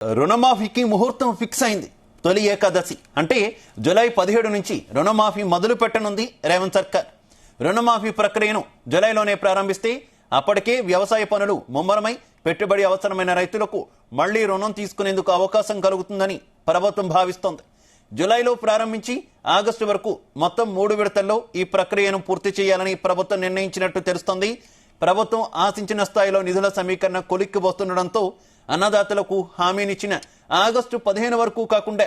రుణమాఫీకి ముహూర్తం ఫిక్స్ అయింది. తొలి ఏకాదశి అంటే జూలై 17 నుంచి రుణమాఫీ మొదలు పెట్టనుంది రేవంత్ సర్కార్. రుణమాఫీ ప్రక్రియను జూలైలోనే ప్రారంభిస్తే అప్పటికే వ్యవసాయ పనులు ముమ్మరమై పెట్టుబడి అవసరమైన రైతులకు మళ్లీ రుణం తీసుకునేందుకు అవకాశం కలుగుతుందని ప్రభుత్వం భావిస్తోంది. జూలైలో ప్రారంభించి ఆగస్టు వరకు మొత్తం 3 విడతల్లో ఈ ప్రక్రియను పూర్తి చేయాలని ప్రభుత్వం నిర్ణయించినట్టు తెలుస్తోంది. ప్రభుత్వం ఆశించిన స్థాయిలో నిధుల సమీకరణ కొలిక్కిపోతుండటంతో అన్నదాతలకు హామీనిచ్చిన ఆగస్టు 15 వరకు కాకుండా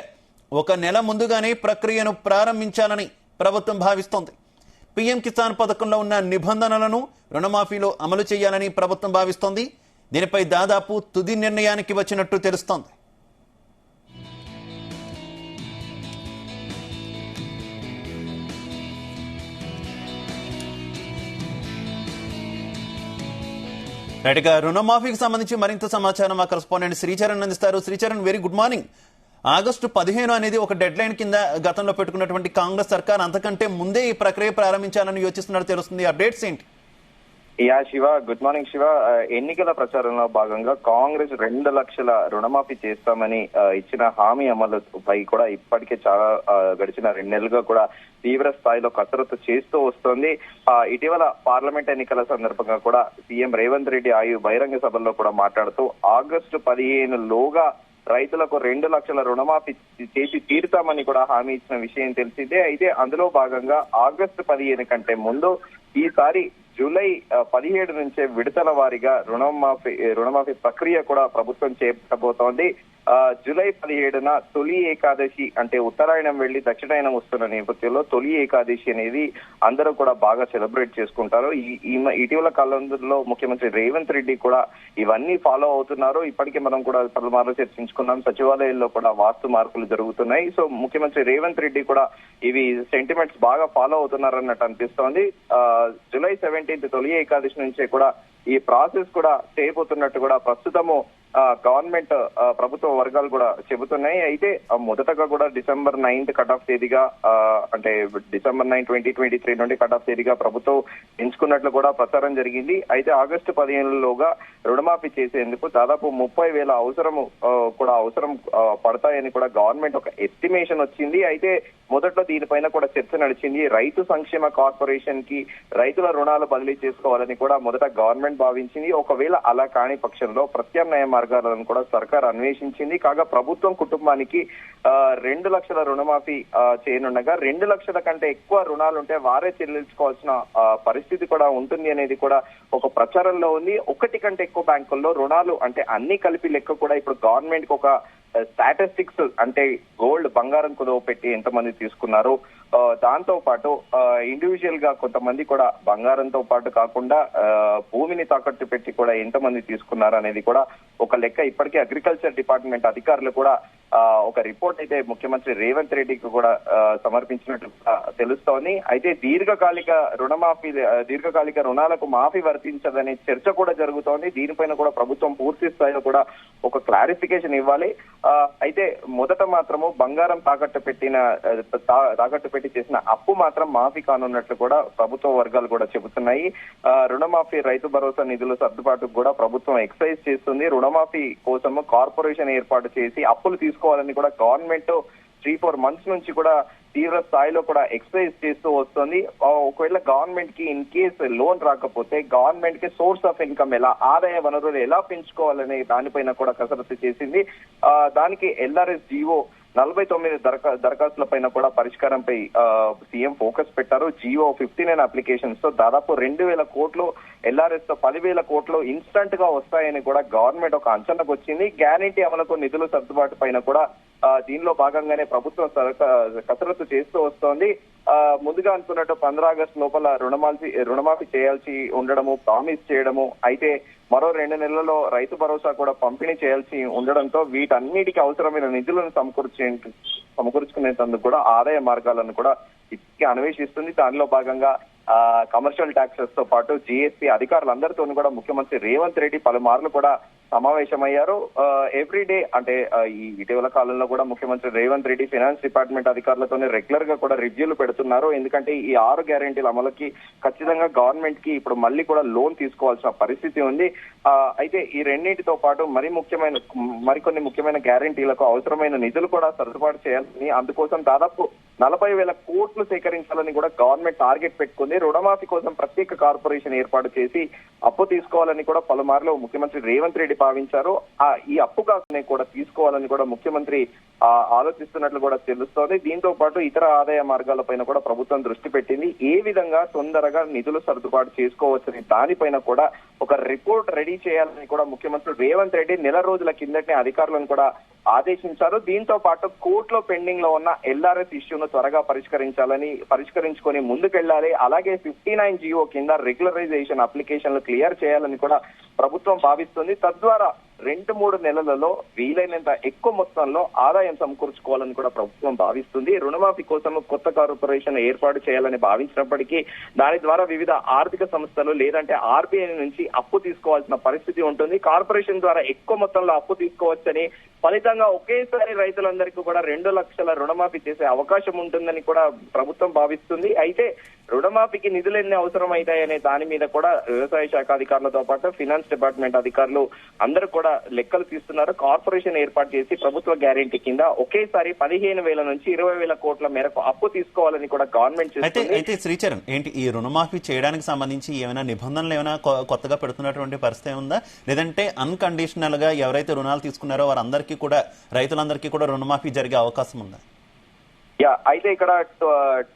1 నెల ముందుగానే ప్రక్రియను ప్రారంభించాలని ప్రభుత్వం భావిస్తోంది. పీఎం కిసాన్ పథకంలో ఉన్న నిబంధనలను రుణమాఫీలో అమలు చేయాలని ప్రభుత్వం భావిస్తోంది. దీనిపై దాదాపు తుది నిర్ణయానికి వచ్చినట్టు తెలుస్తోంది. రైట్గా రుణమాఫీకి సంబంధించి మరింత సమాచారం మా కరెస్పాండెంట్ శ్రీచరణ్ అందిస్తారు. Sricharan, very good morning. August 15 అనేది ఒక డెడ్ లైన్ కింద గతంలో పెట్టుకున్నటువంటి కాంగ్రెస్ సర్కార్ అంతకంటే ముందే ఈ ప్రక్రియ ప్రారంభించాలని యోచిస్తున్నట్టు తెలుస్తుంది. అప్డేట్స్ ఏంటి? Yeah Shiva, good morning Shiva. ఎన్నికల ప్రచారంలో భాగంగా కాంగ్రెస్ 2 లక్షల రుణమాఫీ చేస్తామని ఇచ్చిన హామీ అమలుపై కూడా ఇప్పటికే చాలా గడిచిన 2 నెలలుగా కూడా తీవ్ర స్థాయిలో కసరత్తు చేస్తూ వస్తోంది. ఇటీవల పార్లమెంట్ ఎన్నికల సందర్భంగా కూడా సీఎం రేవంత్ రెడ్డి బహిరంగ సభల్లో కూడా మాట్లాడుతూ ఆగస్టు 15 లోగా రైతులకు 2 లక్షల రుణమాఫీ చేసి తీరుతామని కూడా హామీ ఇచ్చిన విషయం తెలిసిందే. అయితే అందులో భాగంగా ఆగస్టు 15 కంటే ముందు ఈసారి జూలై 17 నుంచే విడతల వారీగా రుణమాఫీ ప్రక్రియ కూడా ప్రభుత్వం చేపట్టబోతోంది. జూలై 17న తొలి ఏకాదశి అంటే ఉత్తరాయణం వెళ్లి దక్షిణాయనం వస్తున్న నేపథ్యంలో తొలి ఏకాదశి అనేది అందరూ కూడా బాగా సెలబ్రేట్ చేసుకుంటారు. ఇటీవల కాలంలో ముఖ్యమంత్రి రేవంత్ రెడ్డి కూడా ఇవన్నీ ఫాలో అవుతున్నారు. ఇప్పటికే మనం కూడా పలుమార్లు చర్చించుకున్నాం. సచివాలయంలో కూడా వాస్తు మార్పులు జరుగుతున్నాయి. సో ముఖ్యమంత్రి రేవంత్ రెడ్డి కూడా ఇవి సెంటిమెంట్స్ బాగా ఫాలో అవుతున్నారన్నట్టు అనిపిస్తోంది. జూలై 17 తొలి ఏకాదశి నుంచే కూడా ఈ ప్రాసెస్ కూడా చేయబోతున్నట్టు కూడా ప్రస్తుతము గవర్నమెంట్ ప్రభుత్వ వర్గాలు కూడా చెబుతున్నాయి. అయితే మొదటగా కూడా డిసెంబర్ 9 కట్ ఆఫ్ తేదీగా అంటే డిసెంబర్ 9, 2023 నుండి కట్ ఆఫ్ తేదీగా ప్రభుత్వం ఎంచుకున్నట్లు కూడా ప్రచారం జరిగింది. అయితే ఆగస్టు 15లోగా రుణమాఫీ చేసేందుకు దాదాపు 30,000 అవసరం పడతాయని కూడా గవర్నమెంట్ ఒక ఎస్టిమేషన్ వచ్చింది. అయితే మొదట్లో దీనిపైన కూడా చర్చ నడిచింది. రైతు సంక్షేమ కార్పొరేషన్ కి రైతుల రుణాలు బదిలీ చేసుకోవాలని కూడా మొదట గవర్నమెంట్ భావించింది. ఒకవేళ అలా కాని పక్షంలో ప్రత్యామ్నాయ మార్గాలను కూడా సర్కార్ అన్వేషించింది. కాగా ప్రభుత్వం కుటుంబానికి 2 లక్షల రుణమాఫీ చేయనుండగా 2 లక్షల కంటే ఎక్కువ రుణాలుంటే వారే చెల్లించుకోవాల్సిన పరిస్థితి కూడా ఉంటుంది అనేది కూడా ఒక ప్రచారంలో ఉంది. 1 కంటే ఎక్కువ బ్యాంకుల్లో రుణాలు అంటే అన్ని కలిపి లెక్క కూడా ఇప్పుడు గవర్నమెంట్ కి ఒక స్టాటిస్టిక్స్ అంటే గోల్డ్ బంగారం కుదవ పెట్టి ఎంతమంది తీసుకున్నారు, దాంతో పాటు ఇండివిజువల్ గా కొంతమంది కూడా బంగారంతో పాటు కాకుండా భూమిని తాకట్టు పెట్టి కూడా ఎంతమంది తీసుకున్నారు అనేది కూడా ఒక లెక్క ఇప్పటికే అగ్రికల్చర్ డిపార్ట్మెంట్ అధికారులు కూడా ఒక రిపోర్ట్ అయితే ముఖ్యమంత్రి రేవంత్ రెడ్డికి కూడా సమర్పించినట్టు తెలుస్తోంది. అయితే దీర్ఘకాలిక రుణాలకు మాఫీ వర్తించదనే చర్చ కూడా జరుగుతోంది. దీనిపైన కూడా ప్రభుత్వం పూర్తి స్థాయిలో కూడా ఒక క్లారిఫికేషన్ ఇవ్వాలి. అయితే మొదట మాత్రము బంగారం తాకట్టు పెట్టి చేసిన అప్పు మాత్రం మాఫీ కానున్నట్లు కూడా ప్రభుత్వ వర్గాలు కూడా చెబుతున్నాయి. రుణమాఫీ రైతు భరోసా నిధుల సర్దుబాటుకు కూడా ప్రభుత్వం ఎక్సైజ్ చేస్తుంది. రుణమాఫీ కోసం కార్పొరేషన్ ఏర్పాటు చేసి అప్పులు తీసుకోవాలని కూడా గవర్నమెంట్ 3-4 months నుంచి కూడా తీవ్ర స్థాయిలో కూడా ఎక్సైజ్ చేస్తూ వస్తుంది. ఒకవేళ గవర్నమెంట్ కి ఇన్ కేస్ లోన్ రాకపోతే గవర్నమెంట్ కి సోర్స్ ఆఫ్ ఇన్కమ్ ఎలా, ఆదాయ వనరులు ఎలా పెంచుకోవాలనే దానిపైన కూడా కసరత్తు చేసింది. దానికి ఎల్ఆర్ఎస్ జీవో 49 దరఖాస్తుల పైన కూడా పరిష్కారంపై సీఎం ఫోకస్ పెట్టారు. జియో 59 అప్లికేషన్స్ తో దాదాపు 2,000 కోట్లు ఎల్ఆర్ఎస్ తో 10,000 కోట్లు ఇన్స్టంట్ గా వస్తాయని కూడా గవర్నమెంట్ ఒక అంచనాకు వచ్చింది. గ్యారంటీ అమలుకు నిధుల సర్దుబాటు పైన కూడా దీనిలో భాగంగానే ప్రభుత్వం కసరత్తు చేస్తూ వస్తోంది. ముందుగా అనుకున్నట్టు 15 ఆగస్టు లోపల రుణమాఫీ చేయాల్సి ఉండడము, ప్రామిస్ చేయడము, అయితే మరో 2 నెలల్లో రైతు భరోసా కూడా పంపిణీ చేయాల్సి ఉండడంతో వీటన్నిటికీ అవసరమైన నిధులను సమకూర్చుకునేందుకు కూడా ఆదాయ మార్గాలను కూడా ఇప్పటికే అన్వేషిస్తుంది. దానిలో భాగంగా కమర్షియల్ ట్యాక్సెస్ తో పాటు జీఎస్టీ అధికారులందరితోనూ కూడా ముఖ్యమంత్రి రేవంత్ రెడ్డి పలుమార్లు కూడా సమావేశమయ్యారు. ఎవ్రీడే అంటే ఈ ఇటీవల కాలంలో కూడా ముఖ్యమంత్రి రేవంత్ రెడ్డి ఫైనాన్స్ డిపార్ట్మెంట్ అధికారులతోనే రెగ్యులర్ గా కూడా రివ్యూలు పెడుతున్నారు. ఎందుకంటే ఈ 6 గ్యారెంటీల అమలుకి ఖచ్చితంగా గవర్నమెంట్ కి ఇప్పుడు మళ్ళీ కూడా లోన్ తీసుకోవాల్సిన పరిస్థితి ఉంది. అయితే ఈ రెండింటితో పాటు మరికొన్ని ముఖ్యమైన గ్యారెంటీలకు అవసరమైన నిధులు కూడా సర్దుబాటు చేయాలని, అందుకోసం దాదాపు 40,000 కోట్లు సేకరించాలని కూడా గవర్నమెంట్ టార్గెట్ పెట్టుకుంది. రుణమాఫీ కోసం ప్రత్యేక కార్పొరేషన్ ఏర్పాటు చేసి అప్పు తీసుకోవాలని కూడా పలుమార్లు ముఖ్యమంత్రి రేవంత్ రెడ్డి భావించారు. ఈ అప్పు కాకుండా కూడా తీసుకోవాలని కూడా ముఖ్యమంత్రి ఆలోచిస్తున్నట్లు కూడా తెలుస్తోంది. దీంతో పాటు ఇతర ఆదాయ మార్గాలపైన కూడా ప్రభుత్వం దృష్టి పెట్టింది. ఏ విధంగా తొందరగా నిధులు సర్దుబాటు చేసుకోవచ్చని దానిపైన కూడా ఒక రిపోర్ట్ రెడీ చేయాలని కూడా ముఖ్యమంత్రి రేవంత్ రెడ్డి నెల రోజుల కిందటే అధికారులను కూడా ఆదేశించారు. దీంతో పాటు కోర్టులో పెండింగ్ లో ఉన్న ఎల్ఆర్ఎస్ ఇష్యూను త్వరగా పరిష్కరించుకొని ముందుకెళ్లాలి. అలాగే 59 జియో కింద రెగ్యులరైజేషన్ అప్లికేషన్లు క్లియర్ చేయాలని కూడా ప్రభుత్వం భావిస్తుంది. తద్వారా 2-3 నెలలలో వీలైనంత ఎక్కువ మొత్తంలో ఆదాయం సమకూర్చుకోవాలని కూడా ప్రభుత్వం భావిస్తుంది. రుణమాఫీ కోసం కొత్త కార్పొరేషన్ ఏర్పాటు చేయాలని భావించినప్పటికీ దాని ద్వారా వివిధ ఆర్థిక సంస్థలు లేదంటే ఆర్బీఐ నుంచి అప్పు తీసుకోవాల్సిన పరిస్థితి ఉంటుంది. కార్పొరేషన్ ద్వారా ఎక్కువ మొత్తంలో అప్పు తీసుకోవచ్చని, ఫలితంగా ఒకేసారి రైతులందరికీ కూడా 2 లక్షల రుణమాఫీ చేసే అవకాశం ఉంటుందని కూడా ప్రభుత్వం భావిస్తుంది. అయితే రుణమాఫీకి నిధులు ఎన్ని అవసరం అవుతాయనే దాని మీద కూడా వ్యవసాయ శాఖ అధికారులతో పాటు ఫైనాన్స్ డిపార్ట్మెంట్ అధికారులు అందరూ కూడా లెక్కలు తీస్తున్నారు. కార్పొరేషన్ ఏర్పాటు చేసి ప్రభుత్వ గ్యారెంటీ కింద ఒకేసారి 15,000 నుంచి 20,000 కోట్ల మేరకు అప్పు తీసుకోవాలని కూడా గవర్నమెంట్ చేస్తుంది. అయితే శ్రీచరణ్, ఏంటి ఈ రుణమాఫీ చేయడానికి సంబంధించి ఏమైనా నిబంధనలు ఏమైనా కొత్తగా పెడుతున్నటువంటి పరిస్థితి ఉందా, లేదంటే అన్కండిషనల్ గా ఎవరైతే రుణాలు తీసుకున్నారో వారందరికీ కూడా, రైతులందరికీ కూడా రుణమాఫీ జరిగే అవకాశం ఉందా? అయితే ఇక్కడ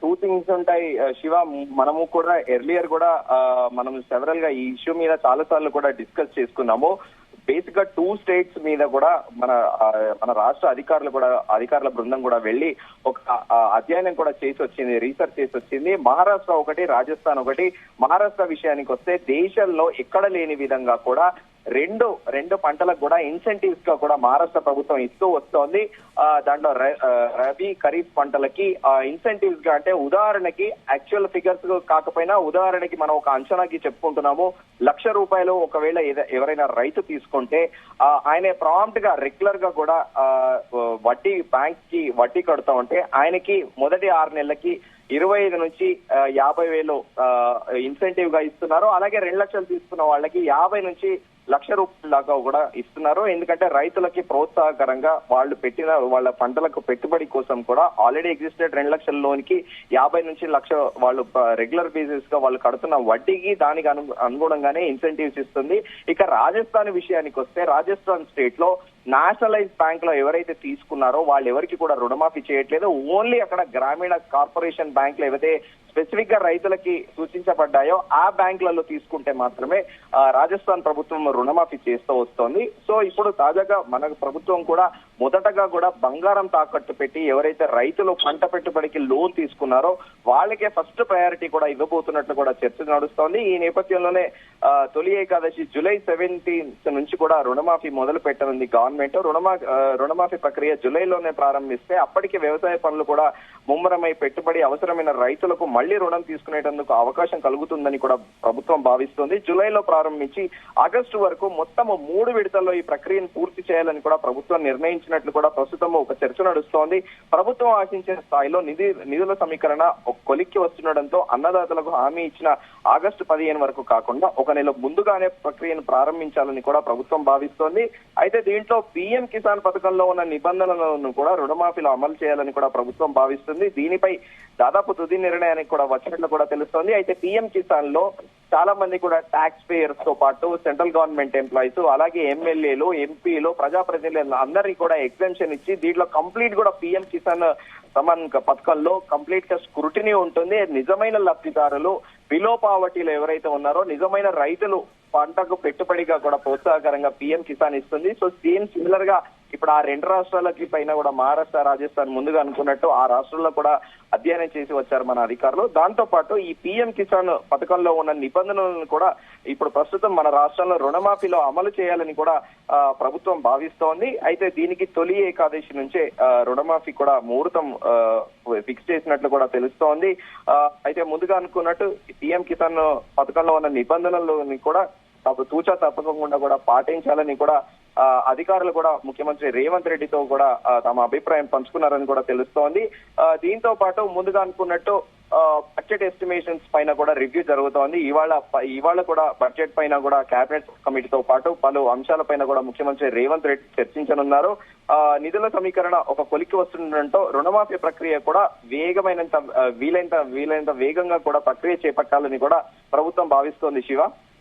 2 థింగ్స్ ఉంటాయి శివ. మనము కూడా ఎర్లియర్ కూడా మనం సెవరల్ గా ఈ ఇష్యూ మీద చాలా సార్లు కూడా డిస్కస్ చేసుకున్నాము. బేసిక్ గా 2 స్టేట్స్ మీద కూడా మన రాష్ట్ర అధికారుల బృందం కూడా వెళ్లి ఒక అధ్యయనం కూడా చేసి వచ్చింది, రీసెర్చ్ చేసి వచ్చింది. మహారాష్ట్ర ఒకటి, రాజస్థాన్ ఒకటి. మహారాష్ట్ర విషయానికి వస్తే దేశంలో ఎక్కడ లేని విధంగా కూడా రెండు పంటలకు కూడా ఇన్సెంటివ్స్ గా కూడా మహారాష్ట్ర ప్రభుత్వం ఇస్తూ వస్తోంది. దాంట్లో రబీ ఖరీఫ్ పంటలకి ఇన్సెంటివ్స్ గా, అంటే ఉదాహరణకి యాక్చువల్ ఫిగర్స్ కాకపోయినా ఉదాహరణకి మనం ఒక అంచనాకి చెప్పుకుంటున్నాము, ₹1,00,000 ఒకవేళ ఎవరైనా రైతు తీసుకుంటే ఆయన ప్రాంప్ట్ గా రెగ్యులర్ గా కూడా బ్యాంక్ కి వడ్డీ కడుతూ ఉంటే ఆయనకి మొదటి 6 నెలలకి 25 నుంచి 50,000 ఇన్సెంటివ్ గా ఇస్తున్నారు. అలాగే 2 లక్షలు తీసుకున్న వాళ్ళకి 50 నుంచి ₹1,00,000 దాకా కూడా ఇస్తున్నారు. ఎందుకంటే రైతులకి ప్రోత్సాహకరంగా వాళ్ళ పంటలకు పెట్టుబడి కోసం కూడా ఆల్రెడీ ఎగ్జిస్టెడ్ 2 లక్షల లోన్ కి 50 నుంచి 1,00,000 వాళ్ళు రెగ్యులర్ బేసిస్ గా వాళ్ళు కడుతున్న వడ్డీకి దానికి అనుగుణంగానే ఇన్సెంటివ్స్ ఇస్తుంది. ఇక రాజస్థాన్ విషయానికి వస్తే రాజస్థాన్ స్టేట్ లో నేషనలైజ్ బ్యాంక్ లో ఎవరైతే తీసుకున్నారో వాళ్ళు ఎవరికి కూడా రుణమాఫీ చేయట్లేదు. ఓన్లీ అక్కడ గ్రామీణ కార్పొరేషన్ బ్యాంక్ లో ఏవైతే స్పెసిఫిక్ గా రైతులకి సూచించబడ్డాయో ఆ బ్యాంకులలో తీసుకుంటే మాత్రమే రాజస్థాన్ ప్రభుత్వం రుణమాఫీ చేస్తూ వస్తోంది. సో ఇప్పుడు తాజాగా మన ప్రభుత్వం కూడా మొదటగా కూడా బంగారం తాకట్టు పెట్టి ఎవరైతే రైతులు పంట పెట్టుబడికి లోన్ తీసుకున్నారో వాళ్ళకే ఫస్ట్ ప్రయారిటీ కూడా ఇవ్వబోతున్నట్లు కూడా చర్చ నడుస్తోంది. ఈ నేపథ్యంలోనే తొలి ఏకాదశి జూలై 17 నుంచి కూడా రుణమాఫీ మొదలు పెట్టనుంది గవర్నమెంట్. రుణమాఫీ ప్రక్రియ జూలైలోనే ప్రారంభిస్తే అప్పటికి వ్యవసాయ పనులు కూడా ముమ్మరమై పెట్టుబడి అవసరమైన రైతులకు మళ్లీ రుణం తీసుకునేందుకు అవకాశం కలుగుతుందని కూడా ప్రభుత్వం భావిస్తోంది. జూలైలో ప్రారంభించి ఆగస్టు వరకు మొత్తం 3 విడతల్లో ఈ ప్రక్రియను పూర్తి చేయాలని కూడా ప్రభుత్వం నిర్ణయించినట్లు కూడా ప్రస్తుతం ఒక చర్చ నడుస్తోంది. ప్రభుత్వం ఆశించిన స్థాయిలో నిధుల సమీకరణ కొలిక్కి వస్తుండటంతో అన్నదాతలకు హామీ ఇచ్చిన ఆగస్టు 15 వరకు కాకుండా 1 నెల ముందుగానే ప్రక్రియను ప్రారంభించాలని కూడా ప్రభుత్వం భావిస్తోంది. అయితే దీంట్లో పీఎం కిసాన్ పథకంలో ఉన్న నిబంధనలను కూడా రుణమాఫీలో అమలు చేయాలని కూడా ప్రభుత్వం భావిస్తుంది. దీనిపై దాదాపు తుది నిర్ణయానికి కూడా వచ్చినట్లు కూడా తెలుస్తోంది. అయితే పీఎం కిసాన్ లో చాలా మంది కూడా ట్యాక్స్ పేయర్స్ తో పాటు సెంట్రల్ గవర్నమెంట్ ఎంప్లాయీస్, అలాగే ఎమ్మెల్యేలు, ఎంపీలు, ప్రజాప్రతినిధులు అందరికీ కూడా ఎగ్జామ్షన్ ఇచ్చి దీంట్లో కంప్లీట్ కూడా పీఎం కిసాన్ సమాన్ పథకంలో కంప్లీట్ గా స్క్రూటినీ ఉంటుంది. నిజమైన లబ్ధిదారులు, బిలో పావర్టీలో ఎవరైతే ఉన్నారో నిజమైన రైతులు పంటకు పెట్టుబడిగా కూడా ప్రోత్సాహకరంగా పీఎం కిసాన్ ఇస్తుంది. సో సేమ్ సిమిలర్ గా ఇప్పుడు ఆ 2 రాష్ట్రాలకి పైన కూడా మహారాష్ట్ర, రాజస్థాన్ ముందుగా అనుకున్నట్టు ఆ రాష్ట్రాల్లో కూడా అధ్యయనం చేసి వచ్చారు మన అధికారులు. దాంతో పాటు ఈ పీఎం కిసాన్ పథకంలో ఉన్న నిబంధనలను కూడా ఇప్పుడు ప్రస్తుతం మన రాష్ట్రంలో రుణమాఫీలో అమలు చేయాలని కూడా ప్రభుత్వం భావిస్తోంది. అయితే దీనికి తొలి ఏకాదశి నుంచే రుణమాఫీ కూడా ముహూర్తం ఫిక్స్ చేసినట్లు కూడా తెలుస్తోంది. అయితే ముందుగా అనుకున్నట్టు పీఎం కిసాన్ పథకంలో ఉన్న నిబంధనలను కూడా తూచా తప్పకుండా కూడా పాటించాలని కూడా అధికారులు కూడా ముఖ్యమంత్రి రేవంత్ రెడ్డితో కూడా తమ అభిప్రాయం పంచుకున్నారని కూడా తెలుస్తోంది. దీంతో పాటు ముందుగా అనుకున్నట్టు బడ్జెట్ ఎస్టిమేషన్స్ పైన కూడా రివ్యూ జరుగుతోంది. ఇవాళ కూడా బడ్జెట్ పైన కూడా కేబినెట్ కమిటీతో పాటు పలు అంశాలపైన కూడా ముఖ్యమంత్రి రేవంత్ రెడ్డి చర్చించనున్నారు. నిధుల సమీకరణ ఒక కొలిక్కి వస్తుండటంతో రుణమాఫీ ప్రక్రియ కూడా వీలైనంత వేగంగా కూడా ప్రక్రియ చేపట్టాలని కూడా ప్రభుత్వం భావిస్తోంది శివ.